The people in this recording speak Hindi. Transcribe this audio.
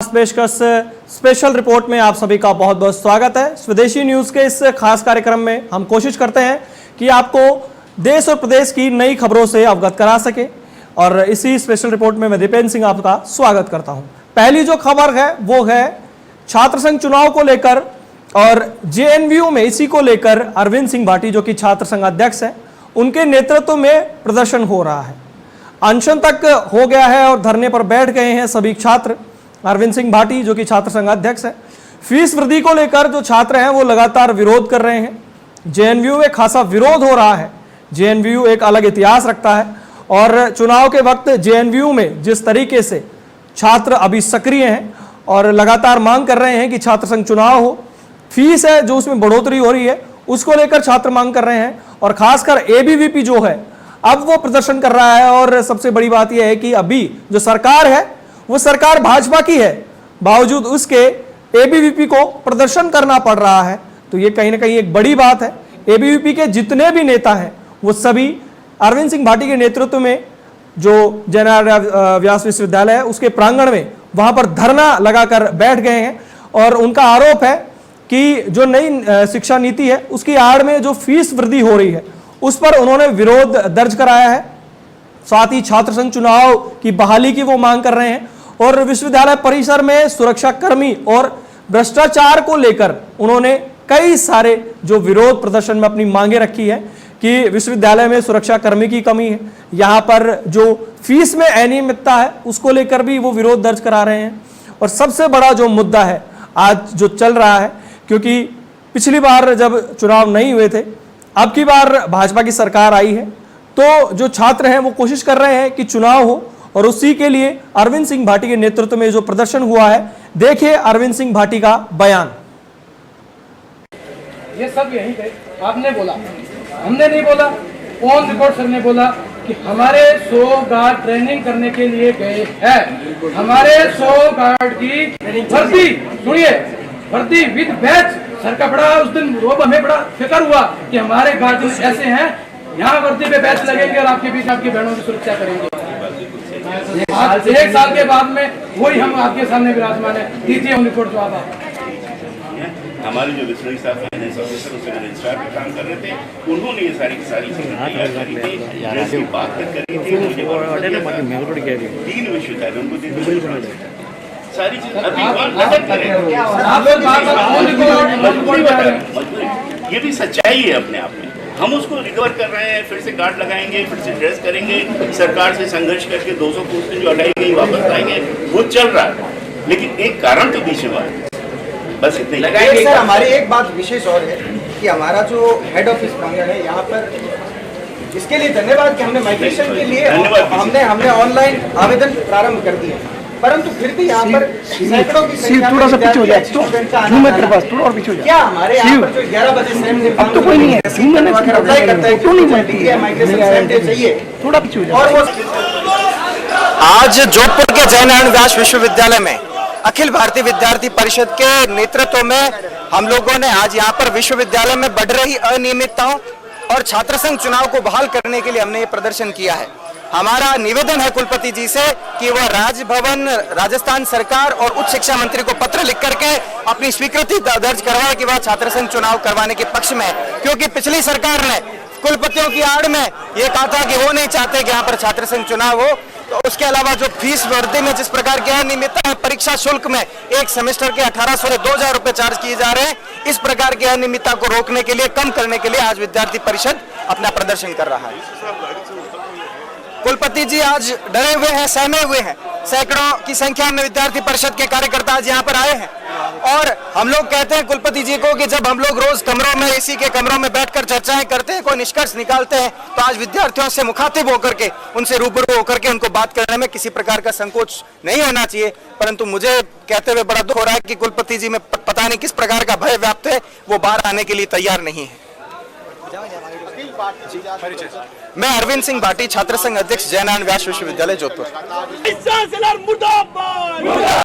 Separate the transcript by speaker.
Speaker 1: पेशकश स्पेशल रिपोर्ट में आप सभी का बहुत बहुत स्वागत है। स्वदेशी न्यूज के इस खास कार्यक्रम में हम कोशिश करते हैं कि आपको देश और प्रदेश की नई खबरों से अवगत करा सके और इसी स्पेशल रिपोर्ट में मैं दीपेंद्र सिंह आपका स्वागत करता हूं। पहली जो खबर है वो है छात्र संघ चुनाव को लेकर और जेएनयू में इसी को लेकर अरविंद सिंह भाटी जो कि छात्र संघ अध्यक्ष है उनके नेतृत्व में प्रदर्शन हो रहा है। अनशन तक हो गया है और धरने पर बैठ गए हैं सभी छात्र। अरविंद सिंह भाटी जो कि छात्र संघ अध्यक्ष है, फीस वृद्धि को लेकर जो छात्र हैं वो लगातार विरोध कर रहे हैं। जेएनयू में खासा विरोध हो रहा है। जेएनयू एक अलग इतिहास रखता है और चुनाव के वक्त जेएनयू में जिस तरीके से छात्र अभी सक्रिय हैं और लगातार मांग कर रहे हैं कि छात्र संघ चुनाव हो, फीस है जो उसमें बढ़ोतरी हो रही है उसको लेकर छात्र मांग कर रहे हैं और खासकर एबीवीपी जो है अब वो प्रदर्शन कर रहा है। और सबसे बड़ी बात यह है कि अभी जो सरकार है वो सरकार भाजपा की है, बावजूद उसके एबीवीपी को प्रदर्शन करना पड़ रहा है। तो ये कहीं ना कहीं एक बड़ी बात है। एबीवीपी के जितने भी नेता हैं वो सभी अरविंद सिंह भाटी के नेतृत्व में जो जयनारायण व्यास विश्वविद्यालय है उसके प्रांगण में वहां पर धरना लगाकर बैठ गए हैं और उनका आरोप है कि जो नई शिक्षा नीति है उसकी आड़ में जो फीस वृद्धि हो रही है उस पर उन्होंने विरोध दर्ज कराया है। साथ ही छात्र संघ चुनाव की बहाली की वो मांग कर रहे हैं और विश्वविद्यालय परिसर में सुरक्षा कर्मी और भ्रष्टाचार को लेकर उन्होंने कई सारे जो विरोध प्रदर्शन में अपनी मांगे रखी है कि विश्वविद्यालय में सुरक्षा कर्मी की कमी है, यहाँ पर जो फीस में अनियमितता है उसको लेकर भी वो विरोध दर्ज करा रहे हैं। और सबसे बड़ा जो मुद्दा है आज जो चल रहा है, क्योंकि पिछली बार जब चुनाव नहीं हुए थे, अब की बार भाजपा की सरकार आई है, तो जो छात्र हैं वो कोशिश कर रहे हैं कि चुनाव हो और उसी के लिए अरविंद सिंह भाटी के नेतृत्व में जो प्रदर्शन हुआ है, देखिए अरविंद सिंह भाटी का बयान।
Speaker 2: ये सब यही गए, आपने बोला, हमने नहीं बोला। ऑन रिकॉर्ड सर ने बोला कि हमारे 100 गार्ड ट्रेनिंग करने के लिए गए हैं। हमारे 100 गार्ड की भर्ती, सुनिए, भर्ती विद बैच। सर का बड़ा उस दिन रोब हमें बड़ा फिक्र हुआ कि हमारे गार्ड ऐसे हैं, यहाँ वर्दी पे बैच लगेंगे और आपके बीच आपकी बहनों की सुरक्षा करेंगे। आज 1 साल के बाद में वही हम आपके सामने विराजमान है। दीजिए उन रिपोर्ट जवाब आप।
Speaker 3: हमारे जो विस्तारी साहब फाइनेंस ऑफिसर उसके रजिस्ट्रार पे काम कर रहे थे, उन्होंने ये सारी चीजें तैयार करी थी, जिसकी बात करी थी। 3 विश्वविद्यालय उनको सारी चीज अभी ये भी सच्चाई है अपने आप में। हम उसको रिकवर कर रहे हैं, फिर से गार्ड लगाएंगे, फिर से ड्रेस करेंगे, सरकार से संघर्ष करके 200 पोस्टें जो हटाई गई वापस लाएंगे, वो चल रहा है। लेकिन एक कारण तो बीच में बस इतने
Speaker 4: लगाएंगे। सर हमारी एक बात विशेष और है कि हमारा जो हेड ऑफिस प्रांगण है यहाँ पर, इसके लिए धन्यवाद कि हमने माइग्रेशन के लिए हमने ऑनलाइन आवेदन प्रारंभ कर दिए, परंतु फिर भी यहाँ पर सैकड़ों की संख्या में थोड़ा सा पीछे हो जाए तो मेरे पास थोड़ा और पीछे हो जाए। क्या हमारे यहाँ पर जो 11 बजे सेम डे अब तो कोई नहीं है, अप्लाई करता है क्यों नहीं चाहिए माइग्रेशन सेम डे चाहिए, थोड़ा पीछे हो जाए। और वो
Speaker 5: आज जोधपुर के जयनारायण व्यास विश्वविद्यालय में अखिल भारतीय विद्यार्थी परिषद के नेतृत्व में हम लोगों ने आज यहाँ पर विश्वविद्यालय में बढ़ रही अनियमितताओं और छात्र संघ चुनाव को बहाल करने के लिए हमने ये प्रदर्शन किया है। हमारा निवेदन है कुलपति जी से कि वह राजभवन, राजस्थान सरकार और उच्च शिक्षा मंत्री को पत्र लिख करके अपनी स्वीकृति दर्ज करवाए कि वह छात्र संघ चुनाव करवाने के पक्ष में है, क्योंकि पिछली सरकार ने कुलपतियों की आड़ में ये कहा था कि वो नहीं चाहते कि यहाँ पर छात्र संघ चुनाव हो। तो उसके अलावा जो फीस वृद्धि में जिस प्रकार की अनियमितता है, परीक्षा शुल्क में एक सेमेस्टर के 1800 से 2000 रुपए चार्ज किए जा रहे हैं, इस प्रकार की अनियमितता को रोकने के लिए, कम करने के लिए आज विद्यार्थी परिषद अपना प्रदर्शन कर रहा है। कुलपति जी आज डरे हुए हैं, सहमे हुए हैं। सैकड़ों की संख्या में विद्यार्थी परिषद के कार्यकर्ता आज यहाँ पर आए हैं और हम लोग कहते हैं कुलपति जी को कि जब हम लोग रोज कमरों में, एसी के कमरों में बैठकर चर्चाएं करते हैं, कोई निष्कर्ष निकालते हैं, तो आज विद्यार्थियों से मुखातिब होकर के, उनसे रूबरू होकर के उनको बात करने में किसी प्रकार का संकोच नहीं होना चाहिए। परंतु मुझे कहते हुए बड़ा दुख हो रहा है कि कुलपति जी में पता नहीं किस प्रकार का भय व्याप्त है, वो बाहर आने के लिए तैयार नहीं है। मैं अरविंद सिंह भाटी, छात्र संघ अध्यक्ष, जयनारायण व्यास विश्वविद्यालय जोधपुर।